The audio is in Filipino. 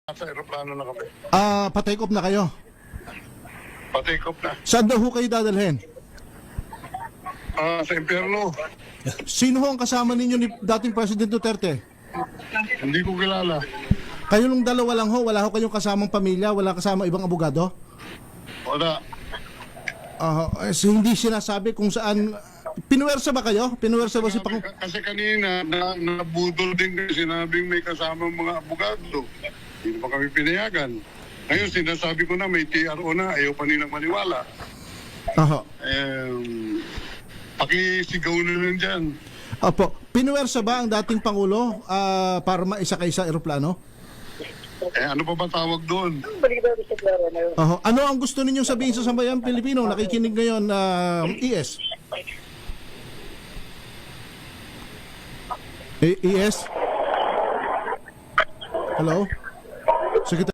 Sa aeroplano na kami. Pa-take off na kayo. Pa-take off na. Saan daw ho kayo dadalhin? Sa impyerno. Sino ho ang kasama ninyo ni dating President Duterte? Hindi ko kilala. Kayo nung dalawa lang ho, wala ho kayong kasamang pamilya, wala kasama ibang abogado? Wala. Hindi sinasabi kung saan. Pinuwersa ba kayo? Pinuwersa ba si Pang... Kasi kanina, nabudol din kasi sinabing may kasamang mga abogado. Hindi pa kami pinayagan. Ngayon, sinasabi ko na may TRO na, ayaw pa nilang maniwala. Aha. Pakisigaw na lang dyan. Opo. Pinuwersa ba ang dating Pangulo para maisakay sa eroplano? Ano pa ba tawag doon? Ano ang gusto ninyong sabihin sa sambayang Pilipino? Nakikinig ngayon ES? ES? Hello? Secretary?